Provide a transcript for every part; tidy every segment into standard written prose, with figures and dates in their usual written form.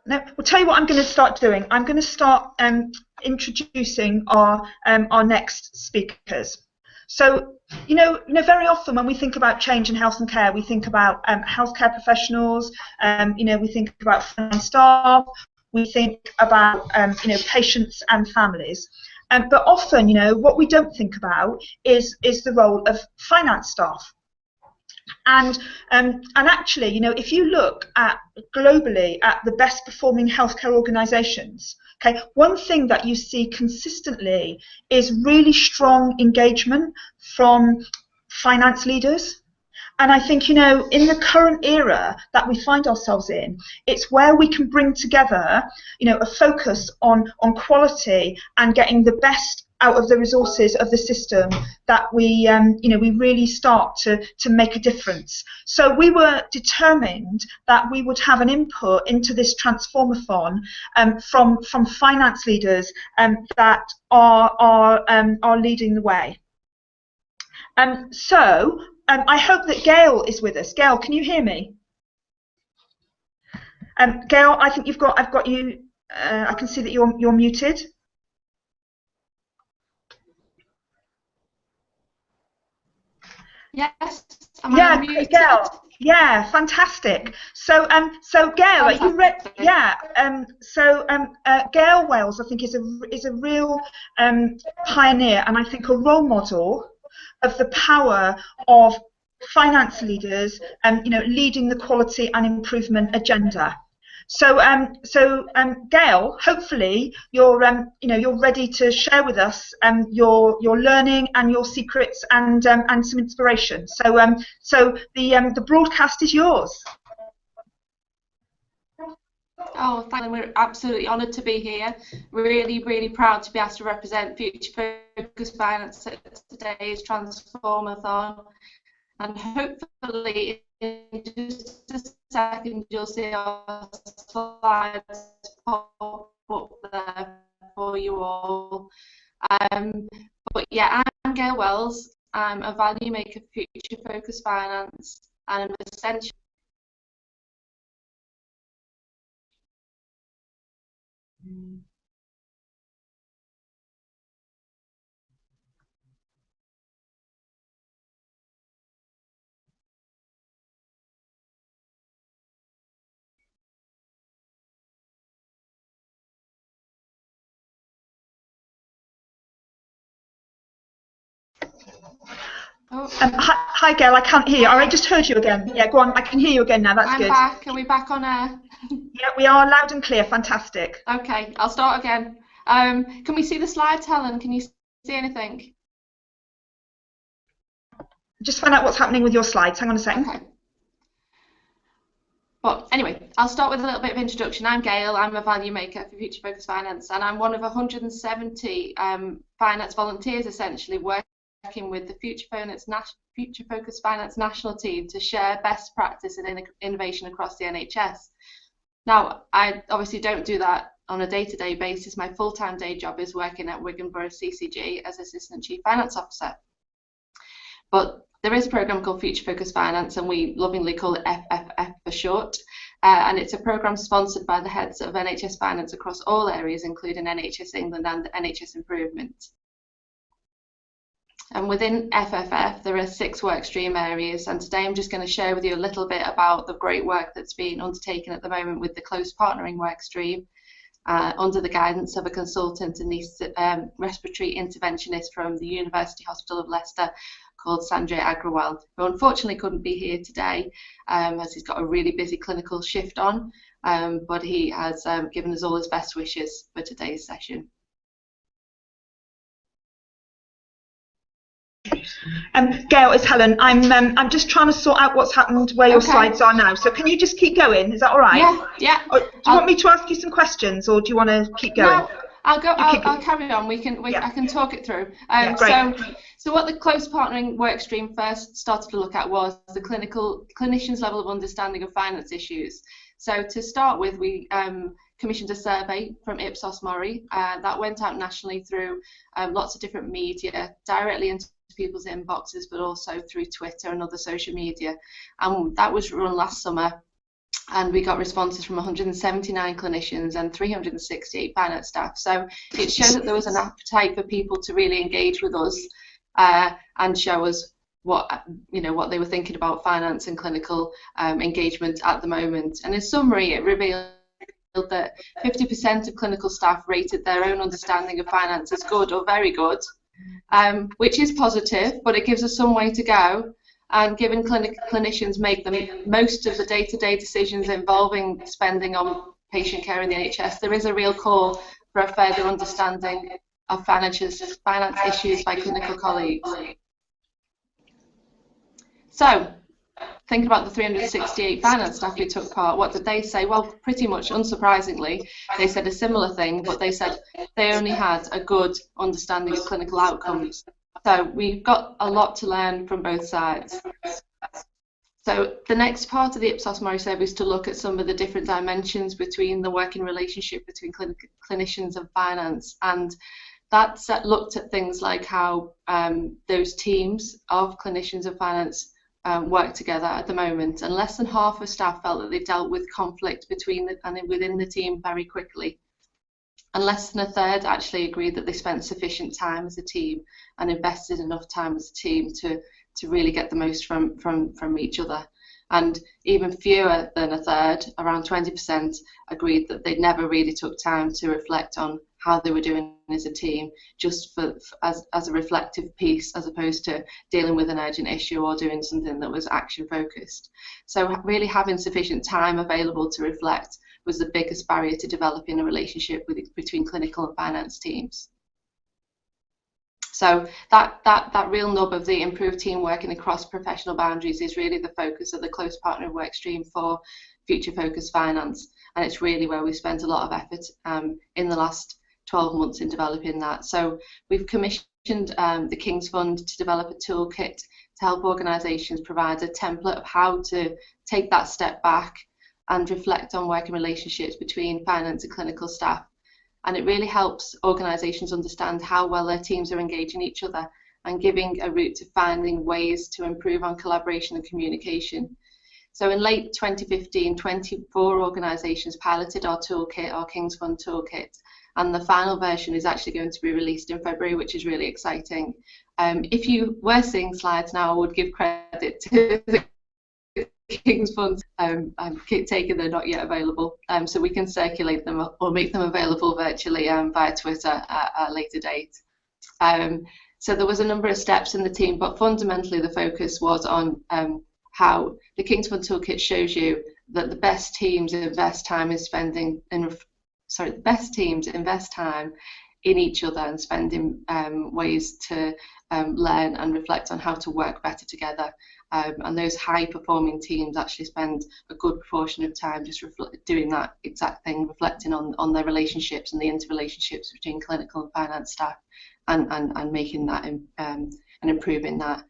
No, we'll tell you what I'm going to start doing. I'm going to start introducing our next speakers. So, very often when we think about change in health and care, we think about healthcare professionals. We think about frontline staff. We think about patients and families. But often, what we don't think about is the role of finance staff. And actually, if you look at globally at the best performing healthcare organisations, okay, one thing that you see consistently is really strong engagement from finance leaders. And I think, in the current era that we find ourselves in, it's where we can bring together, a focus on quality and getting the best out of the resources of the system that we really start to make a difference. So we were determined that we would have an input into this Transformathon from finance leaders that are leading the way. So I hope that Gail is with us. Gail, can you hear me? Gail, I think I've got you. I can see that you're muted. Yes. Yeah, Gail. Yeah, fantastic. So, Gail, are you ready? Yeah. Gail Wells, I think, is a real pioneer, and I think a role model of the power of finance leaders, leading the quality and improvement agenda. So, Gail, hopefully you're ready to share with us your learning and your secrets and some inspiration. So, the broadcast is yours. Oh, thank you. We're absolutely honoured to be here. Really, really proud to be asked to represent Future Focus Finance at today's Transformathon. And hopefully, in just a second, you'll see our slides pop up there for you all. But yeah, I'm Gail Wells. I'm a value maker for Future Focus Finance, and I'm essentially hi, Gail. I can't hear you. I just heard you again. Yeah, go on. I can hear you again now. That's good. I'm back. Are we back on air? Yeah, we are loud and clear. Fantastic. Okay, I'll start again. Can we see the slides, Helen? Can you see anything? Just find out what's happening with your slides. Hang on a second. Okay. But anyway, I'll start with a little bit of introduction. I'm Gail. I'm a value maker for Future Focus Finance, and I'm one of 170 finance volunteers, essentially working with the Future Focus Finance national team to share best practice and innovation across the NHS. Now, I obviously don't do that on a day-to-day basis. My full-time day job is working at Wigan Borough CCG as Assistant Chief Finance Officer. But there is a programme called Future Focus Finance, and we lovingly call it FFF for short. And it's a programme sponsored by the heads of NHS finance across all areas, including NHS England and NHS Improvement. And within FFF, there are 6 workstream areas, and today I'm just going to share with you a little bit about the great work that's being undertaken at the moment with the close partnering workstream under the guidance of a consultant and respiratory interventionist from the University Hospital of Leicester called Sanjay Agrawal, who unfortunately couldn't be here today as he's got a really busy clinical shift on, but he has given us all his best wishes for today's session. Gail, it's Helen. I'm just trying to sort out what's happened where your slides are now. So can you just keep going? Is that all right? Yeah. Or do you want me to ask you some questions, or do you want to keep going? No, I'll carry on. I can talk it through. So what the close partnering workstream first started to look at was the clinicians' level of understanding of finance issues. So to start with, we commissioned a survey from Ipsos Mori that went out nationally through lots of different media, directly into people's inboxes, but also through Twitter and other social media. And that was run last summer. and we got responses from 179 clinicians and 368 finance staff. So it showed that there was an appetite for people to really engage with us and show us what they were thinking about finance and clinical engagement at the moment. And in summary, it revealed that 50% of clinical staff rated their own understanding of finance as good or very good, which is positive, but it gives us some way to go. And given clinicians make the most of the day-to-day decisions involving spending on patient care in the NHS, there is a real call for a further understanding of finance issues by clinical colleagues. So, thinking about the 368 finance staff who took part, what did they say? Well, pretty much unsurprisingly, they said a similar thing, but they said they only had a good understanding of clinical outcomes. So we've got a lot to learn from both sides. So the next part of the Ipsos Mori survey is to look at some of the different dimensions between the working relationship between clinicians and finance, and that looked at things like how those teams of clinicians and finance work together at the moment, and less than half of staff felt that they dealt with conflict between and within the team very quickly. And less than a third actually agreed that they spent sufficient time as a team and invested enough time as a team to really get the most from each other. And even fewer than a third, around 20%, agreed that they never really took time to reflect on how they were doing as a team, just as a reflective piece, as opposed to dealing with an urgent issue or doing something that was action focused. So really having sufficient time available to reflect was the biggest barrier to developing a relationship between clinical and finance teams. So that real nub of the improved team working across professional boundaries is really the focus of the close partner work stream for Future Focus Finance, and it's really where we spent a lot of effort in the last 12 months in developing that. So we've commissioned the King's Fund to develop a toolkit to help organisations provide a template of how to take that step back and reflect on working relationships between finance and clinical staff. And it really helps organisations understand how well their teams are engaging each other and giving a route to finding ways to improve on collaboration and communication. So in late 2015, 24 organisations piloted our toolkit, our King's Fund toolkit, and the final version is actually going to be released in February, which is really exciting. If you were seeing slides now, I would give credit to the King's Fund. I'm taking they're not yet available, so we can circulate them or make them available virtually via Twitter at a later date. So there was a number of steps in the team, but fundamentally the focus was on how the King's Fund toolkit shows you that the best teams invest time in each other and spending ways to learn and reflect on how to work better together. And those high-performing teams actually spend a good proportion of time just doing that exact thing, reflecting on their relationships and the interrelationships between clinical and finance staff, and making that and improving that.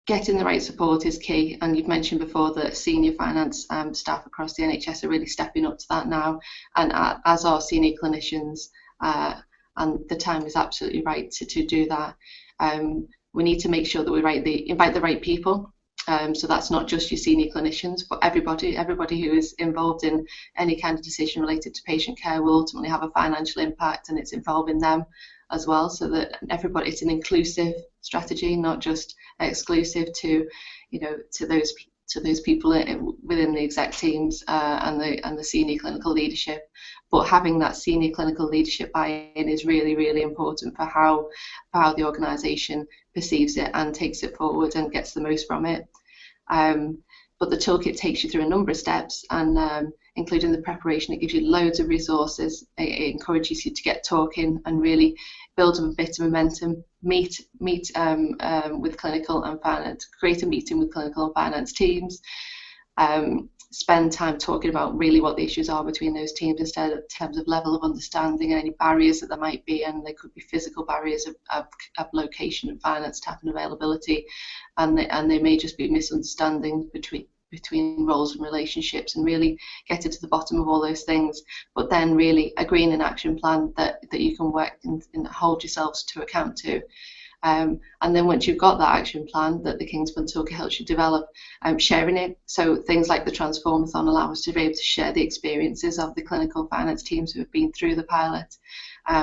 Getting the right support is key, and you've mentioned before that senior finance staff across the NHS are really stepping up to that now, and as are senior clinicians, and the time is absolutely right to do that. We need to make sure that we invite the right people, so that's not just your senior clinicians, but everybody who is involved in any kind of decision related to patient care will ultimately have a financial impact, and it's involving them as well, so that everybody, it's an inclusive strategy, not just exclusive to those people within the exec teams and the senior clinical leadership. But having that senior clinical leadership buy-in is really, really important for how the organisation perceives it and takes it forward and gets the most from it. But the toolkit takes you through a number of steps, and including the preparation, it gives you loads of resources. It encourages you to get talking and really build a bit of momentum, meet with clinical and finance, create a meeting with clinical and finance teams, spend time talking about really what the issues are between those teams in terms of level of understanding and any barriers that there might be, and there could be physical barriers of location and finance staff and availability, and they may just be misunderstandings between roles and relationships, and really get to the bottom of all those things, but then really agreeing an action plan that you can work and hold yourselves to account to. And then once you've got that action plan that the King's Fund Toolkit helps you develop, sharing it. So things like the Transformathon allow us to be able to share the experiences of the clinical finance teams who have been through the pilot.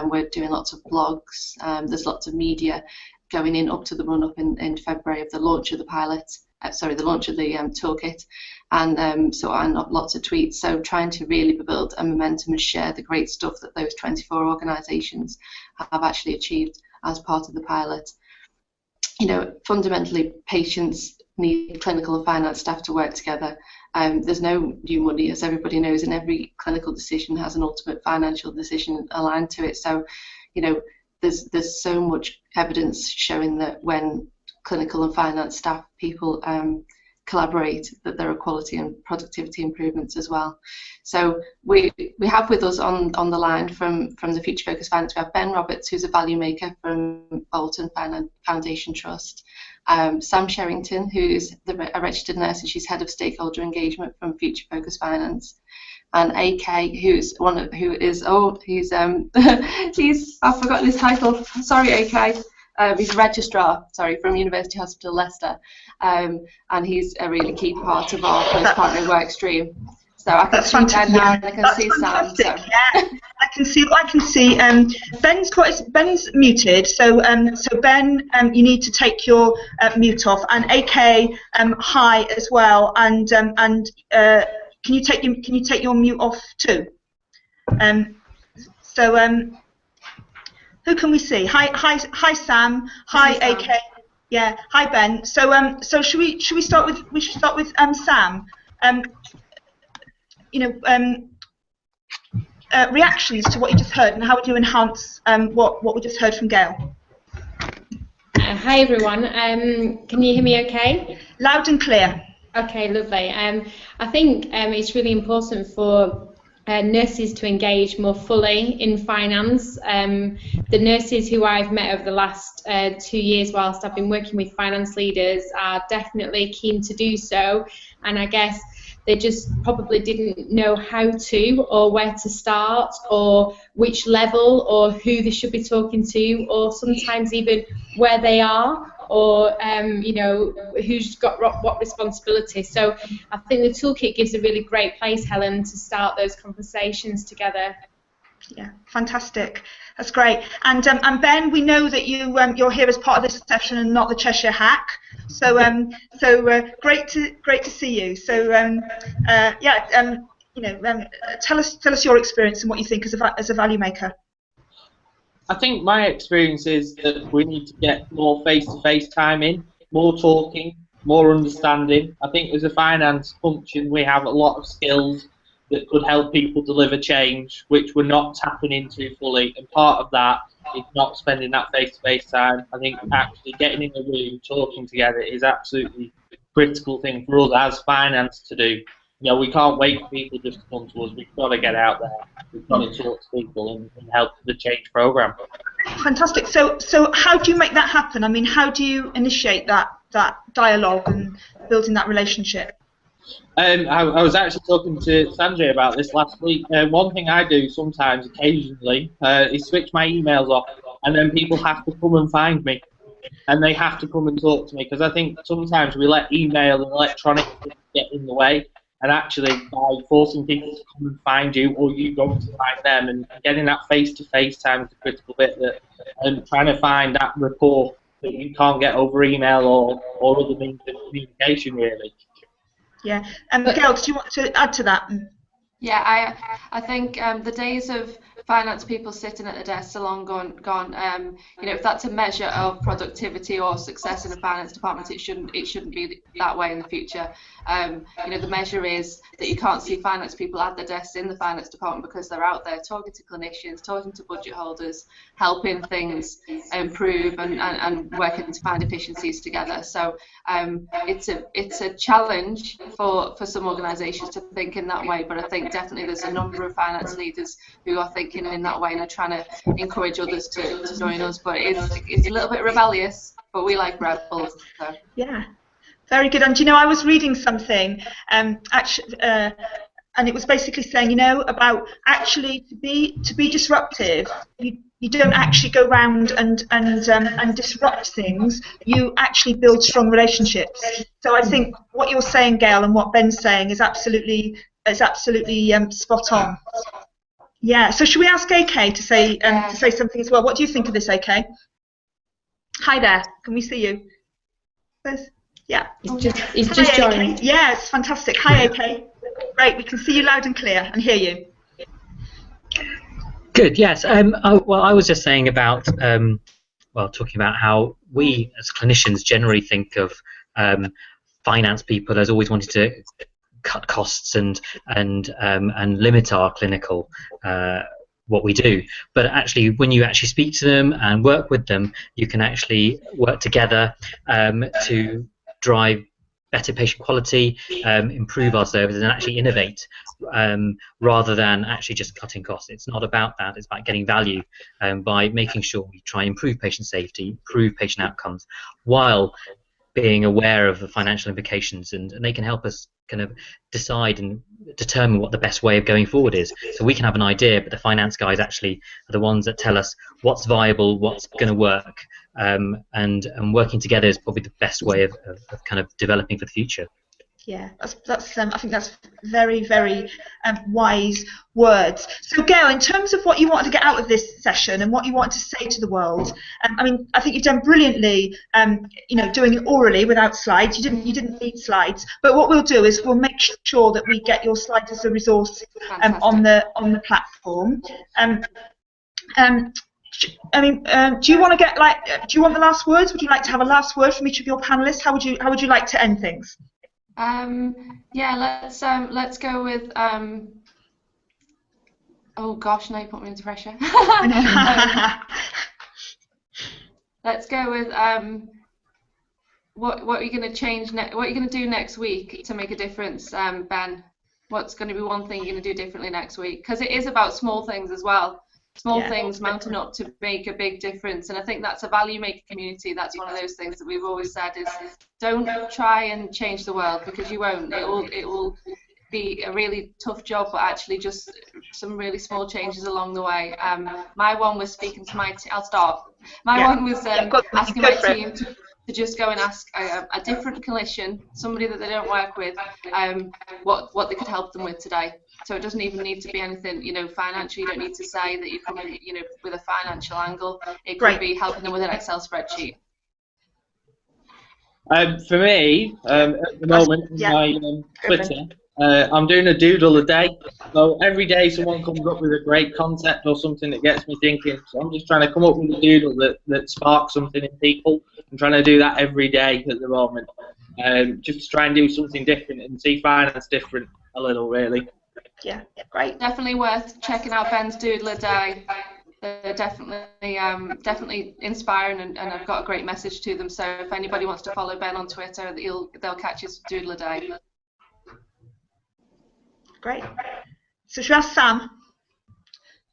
We're doing lots of blogs. There's lots of media going in up to the run-up in February of the launch of the pilot. The launch of the toolkit, and lots of tweets. So trying to really build a momentum and share the great stuff that those 24 organisations have actually achieved as part of the pilot. You know, fundamentally, patients need clinical and finance staff to work together. There's no new money, as everybody knows, and every clinical decision has an ultimate financial decision aligned to it. So, you know, there's so much evidence showing that when clinical and finance staff people collaborate, that there are quality and productivity improvements as well. So we have with us on the line from the Future Focus Finance, we have Ben Roberts, who's a value maker from Bolton Foundation Trust, Sam Sherrington, who's a registered nurse and she's head of stakeholder engagement from Future Focus Finance, and AK, he's I've forgotten his title. Sorry, AK. He's a registrar, from University Hospital Leicester, and he's a really key part of our post-partnering work stream. So I can see Ben now, and I can see Sam. So. Yeah, I can see. Ben's muted, so Ben, you need to take your mute off, and AK, hi as well, and can you take your mute off too? Who can we see? Hi Sam. Hi AK. Yeah. Hi Ben. So should we start with Sam? Reactions to what you just heard, and how would you enhance what we just heard from Gail? Hi everyone. Can you hear me okay? Loud and clear. Okay, lovely. I think it's really important for nurses to engage more fully in finance. The nurses who I've met over the last 2 years whilst I've been working with finance leaders are definitely keen to do so, and I guess they just probably didn't know how to, or where to start, or which level, or who they should be talking to, or sometimes even where they are, or who's got what responsibility. So I think the toolkit gives a really great place, Helen, to start those conversations together. Yeah, fantastic. That's great. And Ben, we know that you're here as part of this session and not the Cheshire Hack. So great to see you. So tell us your experience and what you think as a value maker. I think my experience is that we need to get more face-to-face time in, more talking, more understanding. I think as a finance function we have a lot of skills that could help people deliver change, which we're not tapping into fully, and part of that is not spending that face-to-face time. I think actually getting in a room, talking together is absolutely a critical thing for us as finance to do. You know, we can't wait for people just to come to us. We've got to get out there. We've got to talk to people and help the change programme. Fantastic. So how do you make that happen? I mean, how do you initiate that dialogue and building that relationship? I was actually talking to Sanjay about this last week. One thing I do sometimes, occasionally, is switch my emails off, and then people have to come and find me, and they have to come and talk to me, because I think sometimes we let email and electronic get in the way, and actually by forcing people to come and find you, or you going to find them, and getting that face-to-face time is the critical bit, and trying to find that rapport that you can't get over email or other means of communication, really. Yeah, Gail, do you want to add to that? Yeah, I think the days of finance people sitting at the desks are long gone. If that's a measure of productivity or success in a finance department, it shouldn't be that way in the future. The measure is that you can't see finance people at the desks in the finance department because they're out there talking to clinicians, talking to budget holders, helping things improve and working to find efficiencies together. So it's a challenge for some organisations to think in that way, but I think definitely there's a number of finance leaders who are thinking in that way and are trying to encourage others to join us. But it's a little bit rebellious, but we like rebels. So. Yeah, very good. And I was reading something. Actually, and it was basically saying, you know, about actually to be disruptive. You don't actually go round and disrupt things. You actually build strong relationships. So I think what you're saying, Gail, and what Ben's saying is absolutely spot on. Yeah. So should we ask AK to say something as well? What do you think of this, AK? Hi there. Can we see you? Yeah. He's just joined. Yeah, it's fantastic. Hi, AK. Great. We can see you loud and clear and hear you. Good. Yes. Well, I was just saying about talking about how we as clinicians generally think of finance people as always wanting to cut costs and limit our clinical what we do. But actually, when you actually speak to them and work with them, you can actually work together to drive better patient quality, improve our services, and actually innovate rather than actually just cutting costs. It's not about that. It's about getting value by making sure we try and improve patient safety, improve patient outcomes, while being aware of the financial implications, and they can help us kind of decide and determine what the best way of going forward is. So we can have an idea, but the finance guys actually are the ones that tell us what's viable, what's going to work, and working together is probably the best way of kind of developing for the future. Yeah, that's I think that's very, very wise words. So, Gail, in terms of what you wanted to get out of this session and what you wanted to say to the world, I mean, I think you've done brilliantly. You know, doing it orally without slides. You didn't need slides. But what we'll do is we'll make sure that we get your slides as a resource on the platform. I mean, do you want to get do you want the last words? Would you like to have a last word from each of your panelists? How would you like to end things? Yeah, let's go with oh gosh, now you put me into pressure. Let's go with what are you going to change what are you going to do next week to make a difference, Ben? What's going to be one thing you're going to do differently next week? Because it is about small things as well. Small things mounting up to make a big difference, and I think that's a value maker community. That's one of those things that we've always said is don't try and change the world, because you won't. It will be a really tough job, but actually just some really small changes along the way. My one was speaking to my I'll start. My one was asking my team to just go and ask a different clinician, somebody that they don't work with, what they could help them with today. So it doesn't even need to be anything, you know, financial. You don't need to say that you come in, you know, with a financial angle. It could be helping them with an Excel spreadsheet. For me, at the moment, on my Twitter, I'm doing a doodle a day. So every day someone comes up with a great concept or something that gets me thinking. So I'm just trying to come up with a doodle that sparks something in people. I'm trying to do that every day at the moment. Just to try and do something different and see finance different a little, really. Yeah, great. Definitely worth checking out Ben's doodle a day. They're definitely inspiring, and I've got a great message to them. So if anybody wants to follow Ben on Twitter, they'll catch his doodle a day. Great. So should we ask Sam?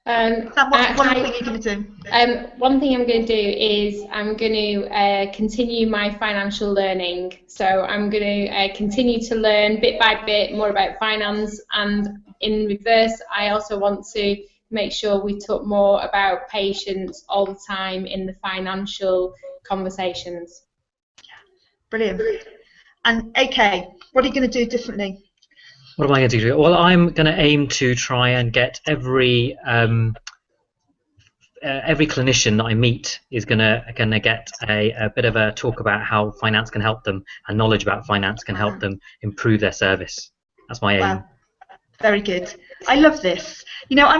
Sam, what's one thing you're going to do? One thing I'm going to do is I'm going to continue my financial learning. So I'm going to continue to learn bit by bit more about finance, and in reverse, I also want to make sure we talk more about patients all the time in the financial conversations. Brilliant. And AK, what are you going to do differently? What am I going to do? Well, I'm going to aim to try and get every clinician that I meet is going to get a bit of a talk about how finance can help them, and knowledge about finance can help them improve their service. That's my aim. Wow. Very good. I love this. You know,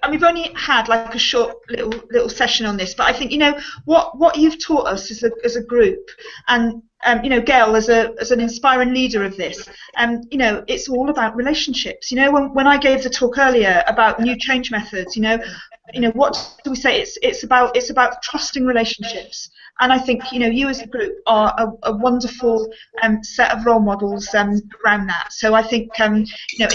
we've only had like a short little session on this, but I think, you know, what you've taught us as a group, and you know, Gail as an inspiring leader of this, you know, it's all about relationships. You know, when I gave the talk earlier about new change methods, you know, what do we say? It's about trusting relationships. I think you as a group are a wonderful set of role models around that. So I think in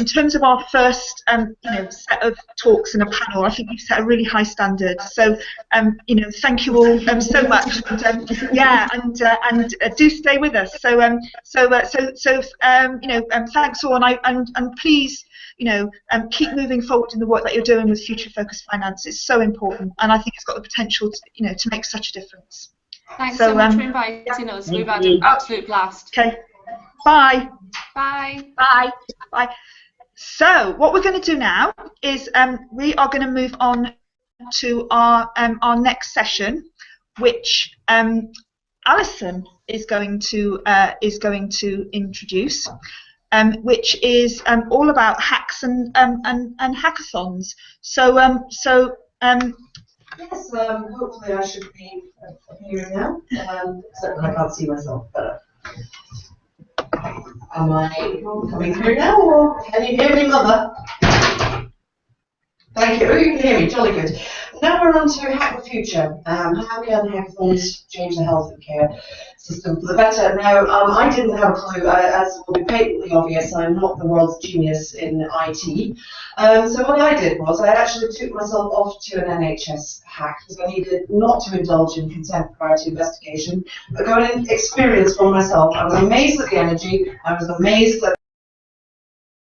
terms of our first set of talks and a panel, I think you've set a really high standard. So thank you all so much. And, do stay with us. So thanks all, and please keep moving forward in the work that you're doing with Future Focused Finance. It's so important, and I think it's got the potential to make such a difference. Thanks so much for inviting us. We've had an absolute blast. Okay. Bye. Bye. Bye. Bye. So what we're going to do now is we are going to move on to our next session, which Alison is going to introduce, which is all about hacks and hackathons. So yes, hopefully I should be appearing now, except that I can't see myself better. Am I coming through now, or can you hear me, Mother? Thank you. Oh, you can hear me. Jolly good. Now we're on to Hack the Future. How can hackathons change the health and care system for the better? Now, I didn't have a clue. As will be patently obvious, I'm not the world's genius in IT. So what I did was I actually took myself off to an NHS hack because I needed not to indulge in contempt prior to investigation, but go and experience for myself. I was amazed at the energy. I was amazed at